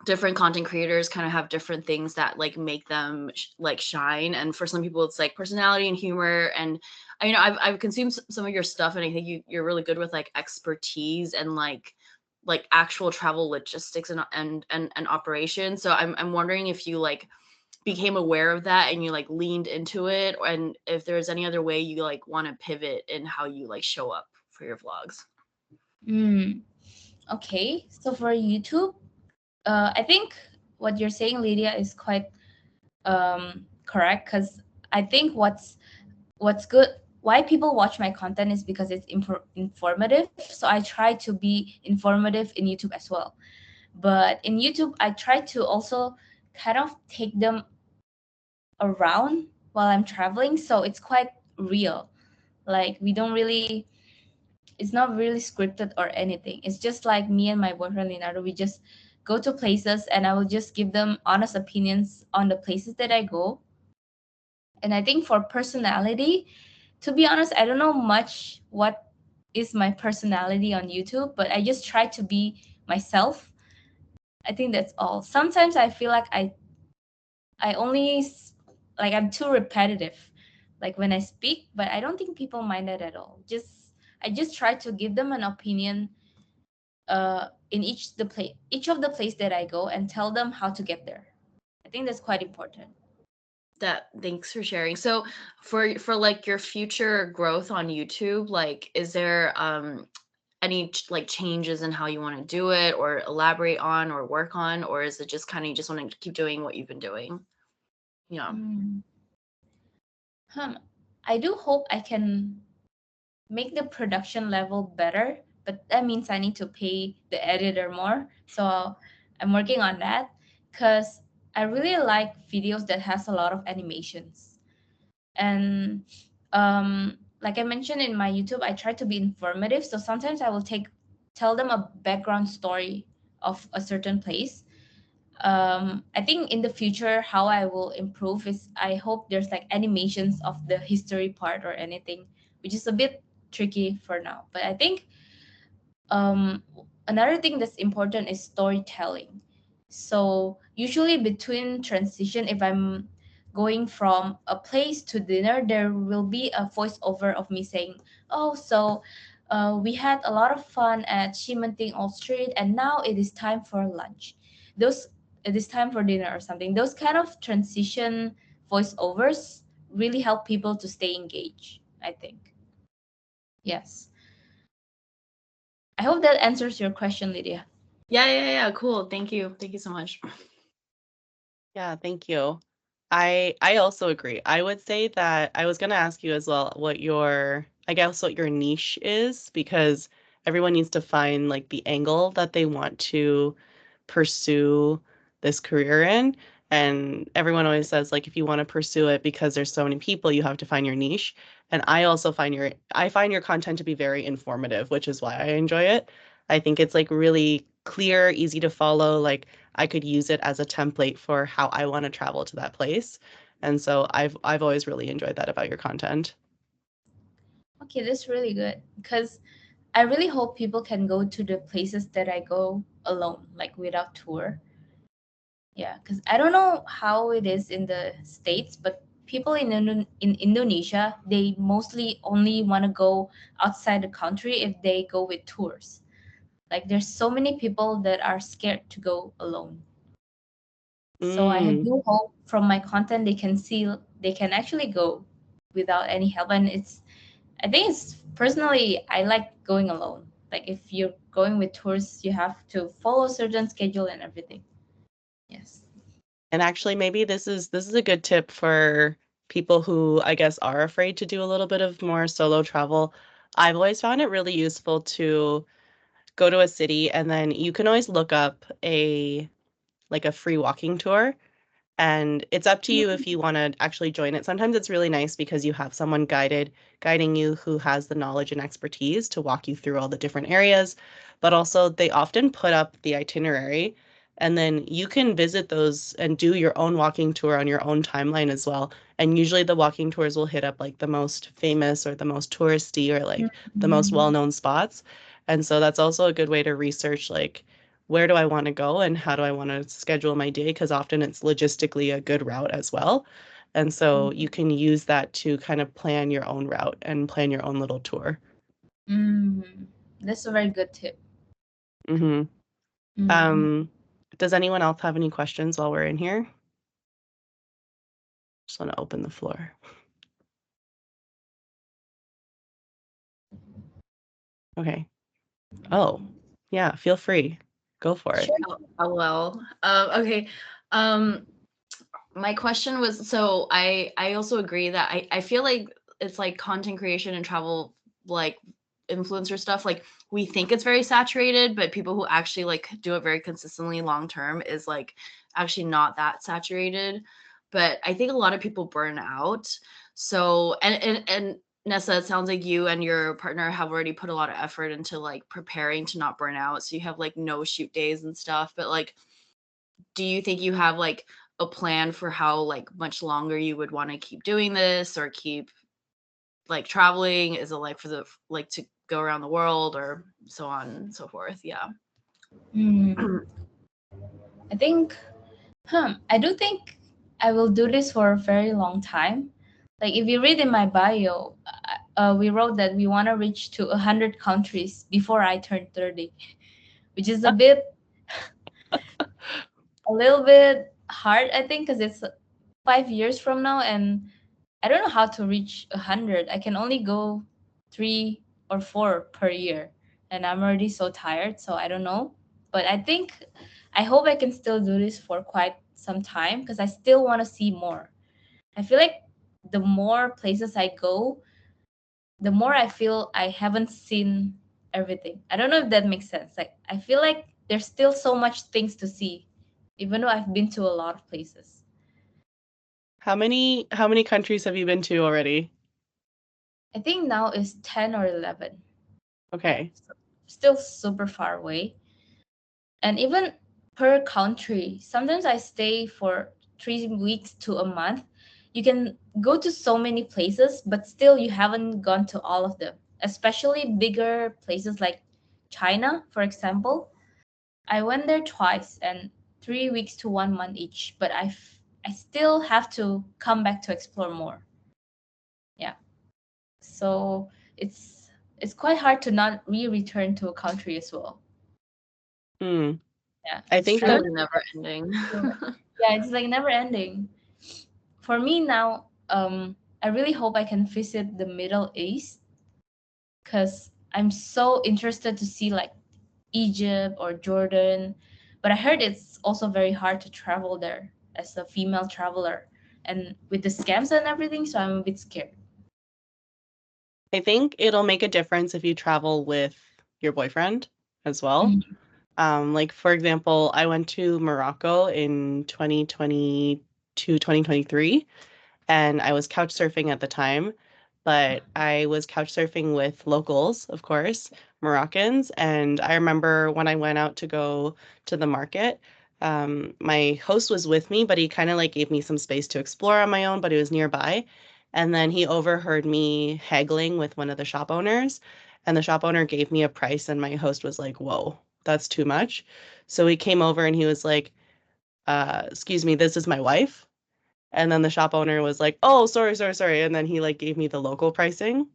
C: different content creators kind of have different things that like make them like shine, and for some people it's like personality and humor. And I know I've consumed some of your stuff, and I think you're really good with like expertise and like actual travel logistics and operations. So I'm wondering if you like became aware of that and you like leaned into it, and if there's any other way you like want to pivot in how you like show up for your vlogs.
B: Mm, okay. So for YouTube, I think what you're saying, Lydia, is quite correct because I think what's good why people watch my content is because it's informative. So I try to be informative in YouTube as well. But in YouTube, I try to also kind of take them around while I'm traveling. So it's quite real. Like we don't really it's not really scripted or anything. It's just like me and my boyfriend Linardo. We just go to places and I will just give them honest opinions on the places that I go. And I think for personality, to be honest, I don't know much what is my personality on YouTube, but I just try to be myself. I think that's all. Sometimes I feel like I only like I'm too repetitive like when I speak, but I don't think people mind that at all. Just I just try to give them an opinion in each of the place that I go and tell them how to get there. I think that's quite important.
C: That thanks for sharing. So for like your future growth on YouTube, like is there any like changes in how you want to do it or elaborate on or work on, or is it just kind of you just want to keep doing what you've been doing? Yeah.
B: Mm. I do hope I can make the production level better, but that means I need to pay the editor more. So I'm working on that because I really like videos that has a lot of animations. And like I mentioned in my YouTube, I try to be informative. So sometimes I will tell them a background story of a certain place. I think in the future how I will improve is I hope there's like animations of the history part or anything, which is a bit tricky for now. But I think um, another thing that's important is storytelling. So usually between transition, if I'm going from a place to dinner, there will be a voiceover of me saying, "Oh, so we had a lot of fun at Shimanting Old Street, and now it is time for lunch." Those it is time for dinner or something. Those kind of transition voiceovers really help people to stay engaged. I think yes. I hope that answers your question, Lydia.
C: Yeah, cool. Thank you so much.
A: Yeah, thank you. I also agree. I would say that I was going to ask you as well what your I guess what your niche is, because everyone needs to find like the angle that they want to pursue this career in. And everyone always says like if you want to pursue it because there's so many people, you have to find your niche. And I also find your content to be very informative, which is why I enjoy it. I think it's like really clear, easy to follow. Like I could use it as a template for how I want to travel to that place. And so I've always really enjoyed that about your content.
B: Okay, that's really good because I really hope people can go to the places that I go alone, like without tour. Yeah, because I don't know how it is in the States, but people in Indonesia, they mostly only want to go outside the country if they go with tours. Like there's so many people that are scared to go alone. So I
A: Mm.
B: do hope from my content they can actually go without any help. And I think it's personally I like going alone. Like if you're going with tours, you have to follow certain schedule and everything. Yes.
A: And actually, maybe this is a good tip for people who I guess are afraid to do a little bit of more solo travel. I've always found it really useful to go to a city and then you can always look up a like a free walking tour. And it's up to you if you want to actually join it. Sometimes it's really nice because you have someone guiding you who has the knowledge and expertise to walk you through all the different areas. But also, they often put up the itinerary, and then you can visit those and do your own walking tour on your own timeline as well. And usually, the walking tours will hit up like the most famous or the most touristy or like the most
B: Mhm.
A: well-known spots. And so that's also a good way to research like where do I want to go and how do I want to schedule my day? Because often it's logistically a good route as well. And so you can use that to kind of plan your own route and plan your own little tour.
B: Mm, that's a very good tip.
A: Hmm.
B: Mm.
A: Um, does anyone else have any questions while we're in here? Just want to open the floor. Okay. Oh, yeah, feel free. Go for it.
B: Sure.
C: Oh, well. Okay. Um, my question was, so I also agree that I feel like it's like content creation and travel, like influencer stuff, like we think it's very saturated, but people who actually like do it very consistently long term is like actually not that saturated. But I think a lot of people burn out. So and Nessa, it sounds like you and your partner have already put a lot of effort into like preparing to not burn out. So you have like no shoot days and stuff. But like, do you think you have like a plan for how like much longer you would want to keep doing this or keep like traveling? Is it like for the like to go around the world or so on and so forth? Yeah.
B: Mm. I think, I do think I will do this for a very long time. Like if you read in my bio, we wrote that we want to reach to 100 countries before I turn 30, which is a little bit hard, I think, because it's 5 years from now, and I don't know how to reach 100. I can only go 3 or 4 per year, and I'm already so tired, so I don't know. But I hope I can still do this for quite some time because I still want to see more. I feel like the more places I go, the more I feel I haven't seen everything. I don't know if that makes sense. Like I feel like there's still so much things to see, even though I've been to a lot of places.
A: How many countries have you been to already?
B: I think now is 10 or 11. Yeah,
A: Okay.
B: so still super far away. And even per country, sometimes I stay for 3 weeks to a month. You can go to so many places, but still you haven't gone to all of them, especially bigger places like China, for example. I went there twice and 3 weeks to 1 month each, but I still have to come back to explore more. Yeah. So it's quite hard to not return to a country as well.
A: Hmm.
B: Yeah.
A: I think
C: Kind
A: that
C: of never ending.
B: Yeah, it's like never ending. For me now, I really hope I can visit the Middle East because I'm so interested to see like Egypt or Jordan. But I heard it's also very hard to travel there as a female traveler and with the scams and everything, so I'm a bit scared.
A: I think it'll make a difference if you travel with your boyfriend as well.
B: Mhm.
A: Like for example, I went to Morocco in 2022, 2023, and I was couch surfing at the time, but I was couch surfing with locals, of course, Moroccans. And I remember when I went out to go to the market, my host was with me, but he kind of like gave me some space to explore on my own, but he was nearby. And then he overheard me haggling with one of the shop owners, and the shop owner gave me a price, and my host was like, "Whoa, that's too much." So he came over and he was like, "Excuse me, this is my wife." And then the shop owner was like, "Oh, sorry, sorry, sorry." And then he like gave me the local pricing.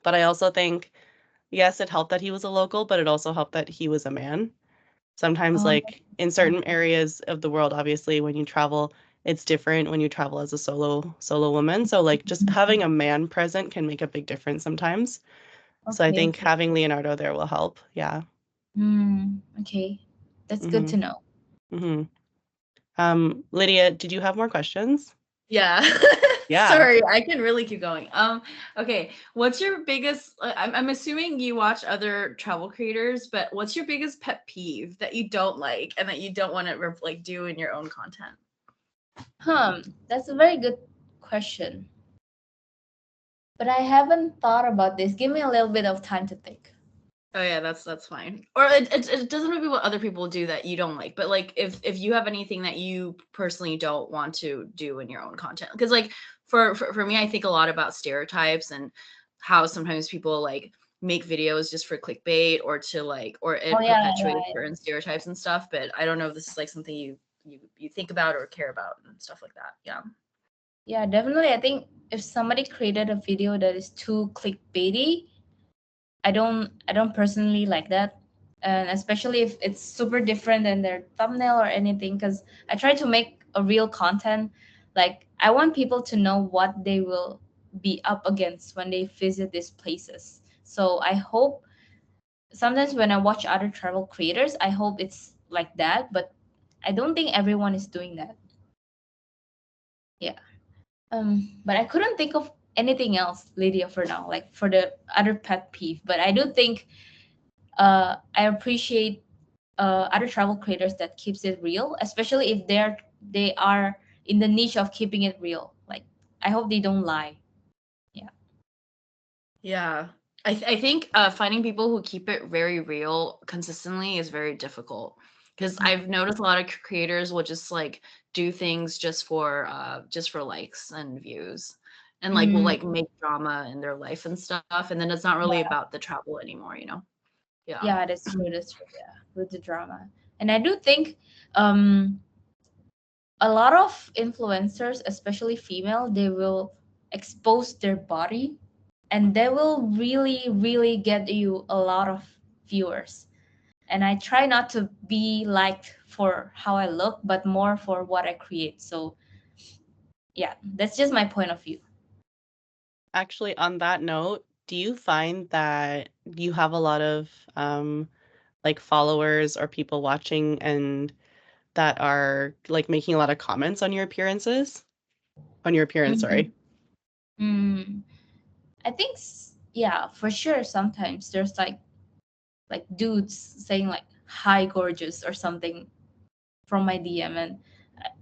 A: But I also think, yes, it helped that he was a local, but it also helped that he was a man. Sometimes,
B: Oh,
A: like in
B: yeah.
A: certain areas of the world, obviously, when you travel, it's different when you travel as a solo woman. So like just having a man present can make a big difference sometimes. So I
B: Okay,
A: think
B: okay.
A: having Leonardo there will help. Yeah.
B: Okay. That's good
A: Mm-hmm.
B: to know.
A: Mm-hmm. Lydia, did you have more questions?
C: Yeah.
A: Yeah.
C: Sorry, I can really keep going. Okay. What's your biggest I'm assuming you watch other travel creators, but what's your biggest pet peeve that you don't like and that you don't want to like do in your own content?
B: That's a very good question. But I haven't thought about this. Give me a little bit of time to think.
C: Oh yeah, that's fine. Or it doesn't have to be what other people do that you don't like, but like if you have anything that you personally don't want to do in your own content, because like for me, I think a lot about stereotypes and how sometimes people like make videos just for clickbait or to like or
B: Oh
C: it
B: yeah,
C: perpetuates
B: yeah,
C: certain stereotypes and stuff. But I don't know if this is like something you think about or care about and stuff like that. Yeah.
B: yeah, definitely. I think if somebody created a video that is too clickbaity, I don't personally like that. And especially if it's super different than their thumbnail or anything, because I try to make a real content. Like I want people to know what they will be up against when they visit these places. So I hope sometimes when I watch other travel creators, I hope it's like that, but I don't think everyone is doing that. Yeah. But I couldn't think of anything else, Lydia, for now, like for the other pet peeve. But I do think I appreciate other travel creators that keeps it real, especially if they are in the niche of keeping it real. Like I hope they don't lie. Yeah.
C: Yeah. I think finding people who keep it very real consistently is very difficult because I've noticed a lot of creators will just like do things just for likes and views and like will
B: Mm,
C: like make drama in their life and stuff, and then it's not really
B: yeah,
C: about the travel anymore, you know? Yeah.
B: yeah, that's true. That's true. Yeah, with the drama, and I do think um a lot of influencers, especially female, they will expose their body and they will really, really get you a lot of viewers. And I try not to be liked for how I look, but more for what I create. So, yeah, that's just my point of view.
A: Actually, on that note, do you find that you have a lot of like followers or people watching and that are like making a lot of comments on your appearances? On your appearance,
B: Mhm.
A: sorry.
B: Mm, I think, yeah, for sure. Sometimes there's like dudes saying like "Hi, gorgeous" or something from my DM, and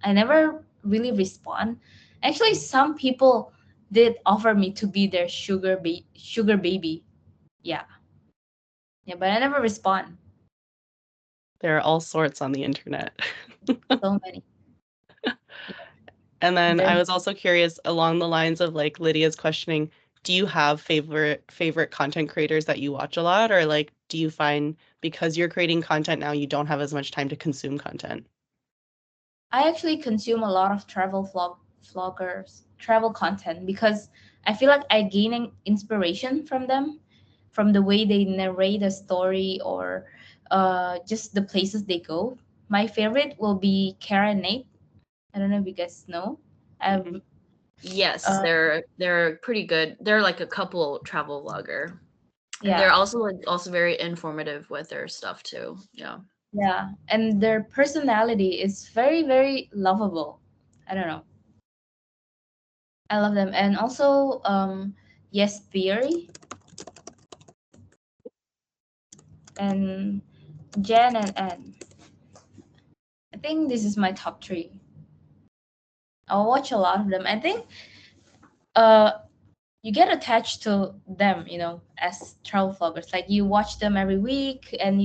B: I never really respond. Actually, some people did offer me to be their sugar baby. Yeah, yeah, but I never respond.
A: There are all sorts on the internet.
B: So many. Yeah,
A: And then I
B: there.
A: was also curious along the lines of like Lydia's questioning, do you have favorite content creators that you watch a lot, or like do you find because you're creating content now you don't have as much time to consume content?
B: I actually consume a lot of vloggers, travel content because I feel like I gaining inspiration from them, from the way they narrate a story or just the places they go. My favorite will be Kara and Nate. I don't know if you guys know.
A: Mhm.
B: I've
C: Yes,
B: uh,
C: they're pretty good. They're like a couple travel vlogger. And they're
B: yeah,
C: also like also very informative with their stuff too. Yeah.
B: yeah, and their personality is very, very lovable. I don't know. I love them, and also Yes Theory and Jen and Anne. I think this is my top three. I'll watch a lot of them. I think uh you get attached to them, as travel vloggers. Like you watch them every week, and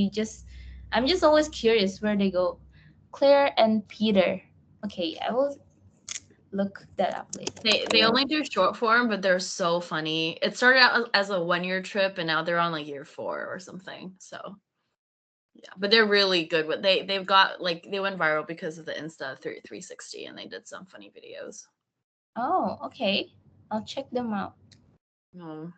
B: I'm just always curious where they go. Claire and Peter. Okay, I will look that up later.
C: They only do short form, but they're so funny. It started out as a 1 year trip, and now they're on like year 4 or something. So yeah, but they're really good. With they've got like they went viral because of the Insta 360, and they did some funny videos.
B: Oh, okay. I'll check them out.
C: Um,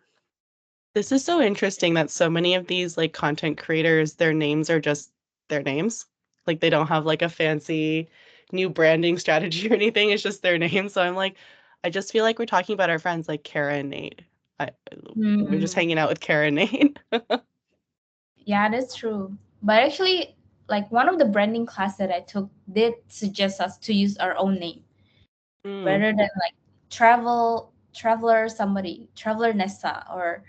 A: This is so interesting that so many of these like content creators, their names are just their names. Like they don't have like a fancy new branding strategy or anything. It's just their name. So I'm like, I just feel like we're talking about our friends like Kara and Nate. I, we're just
B: Hmm.
A: hanging out with Kara and Nate.
B: Yeah, that's true. But actually, like one of the branding class that I took did suggest us to use our own name
A: Mm.
B: rather than like traveler Nessa or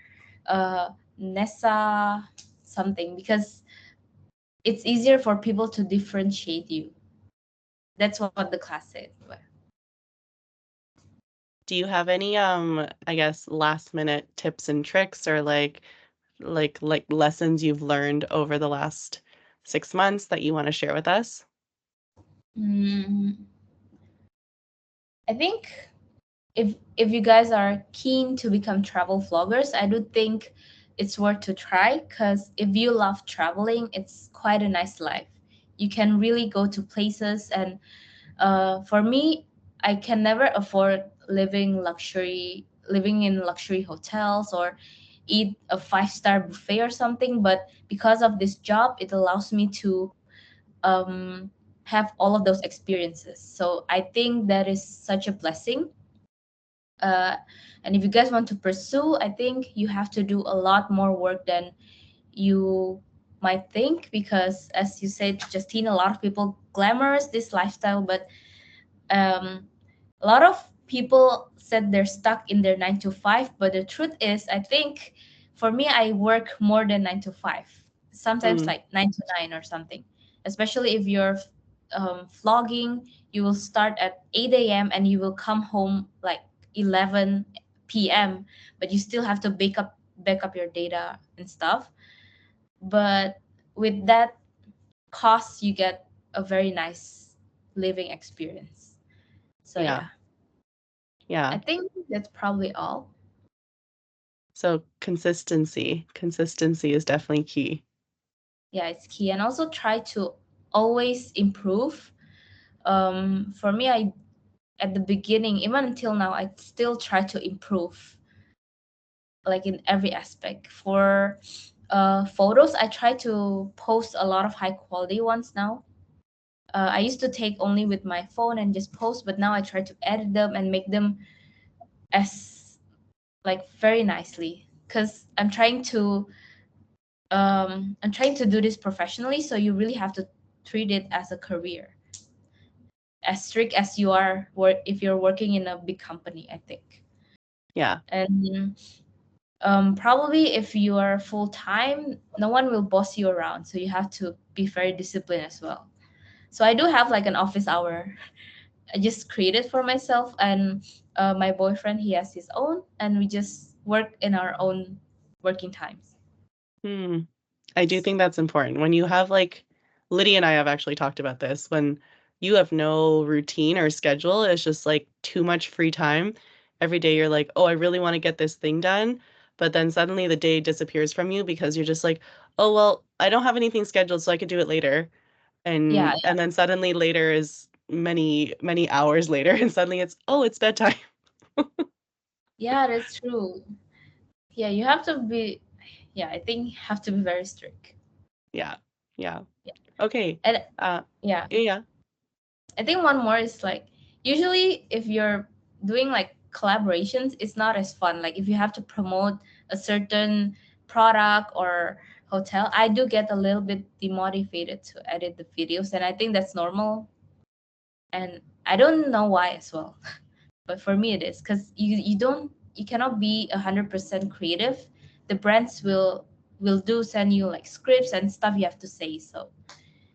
B: uh Nessa something, because it's easier for people to differentiate you. That's what the class said. But
A: Do you have any I guess last minute tips and tricks or like lessons you've learned over the last 6 months that you want to share with us?
B: mm, I think if you guys are keen to become travel vloggers, I do think it's worth to try, because if you love traveling, it's quite a nice life. You can really go to places, and for me, I can never afford living in luxury hotels or eat a five-star buffet or something. But because of this job, it allows me to um, have all of those experiences. So I think that is such a blessing. uh, and if you guys want to pursue, I think you have to do a lot more work than you might think, because as you said, Justine, a lot of people glamorous this lifestyle, but um, a lot of people said they're stuck in their 9 to 5. But the truth is, I think for me, I work more than 9 to 5, sometimes
A: Mm.
B: like 9 to 9 or something. Especially if you're vlogging, you will start at 8 a.m. and you will come home like 11 p.m., but you still have to back up your data and stuff. But with that cost, you get a very nice living experience. So
A: Yeah.
B: yeah,
A: Yeah.
B: I think that's probably all.
A: So consistency. Consistency is definitely key.
B: Yeah, it's key. And also try to always improve. For me, I at the beginning, even until now, I still try to improve, like in every aspect. For photos, I try to post a lot of high quality ones now. I used to take only with my phone and just post, but now I try to edit them and make them as like very nicely, because I'm trying to do this professionally, so you really have to treat it as a career, as strict as you are if you're working in a big company, I think.
A: Yeah.
B: And probably if you are full time, no one will boss you around, so you have to be very disciplined as well. So I do have like an office hour. I just created for myself, and my boyfriend, he has his own, and we just work in our own working times.
A: Hmm. I do think that's important. When you have like Lydia and I have actually talked about this. When you have no routine or schedule, it's just like too much free time. Every day you're like, "Oh, I really want to get this thing done." But then suddenly the day disappears from you because you're just like, "Oh, well, I don't have anything scheduled, so I could do it later."
B: Yeah,
A: And then suddenly later is many, many hours later and suddenly it's, "Oh, it's bedtime."
B: yeah, that's true. Yeah, you have to be. Yeah, I think you have to be very strict.
A: Yeah. Yeah.
B: Yeah,
A: Okay.
B: and
A: Uh
B: yeah,
A: yeah.
B: I think one more is like, usually if you're doing like collaborations, it's not as fun. Like if you have to promote a certain product or hotel, I do get a little bit demotivated to edit the videos, and I think that's normal. And I don't know why as well, but for me it is, because you cannot be 100% creative. The brands will do send you like scripts and stuff you have to say, so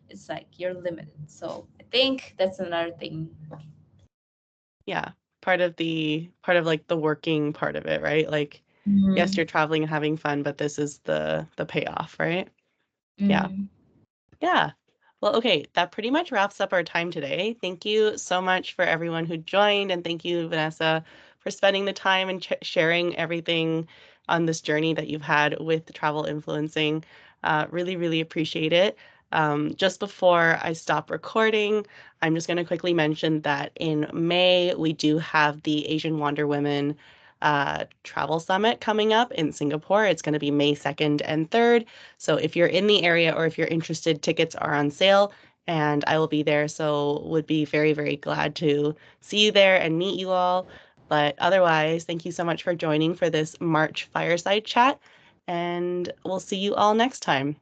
B: it's like you're limited. So I think that's another thing.
A: Yeah. part of like the working part of it, right? Like, yes,
B: Mm,
A: you're traveling and having fun, but this is the payoff, right? Yeah.
B: mm.
A: Yeah. Well, okay, that pretty much wraps up our time today. Thank you so much for everyone who joined, and thank you, Vanessa, for spending the time and sharing everything on this journey that you've had with travel influencing. Really, really appreciate it. Just before I stop recording, I'm just going to quickly mention that in May, we do have the Asian Wonder Women Travel Summit coming up in Singapore. It's going to be May 2nd and 3rd. So if you're in the area or if you're interested, tickets are on sale and I will be there. So would be very, very glad to see you there and meet you all. But otherwise, thank you so much for joining for this March fireside chat, and we'll see you all next time.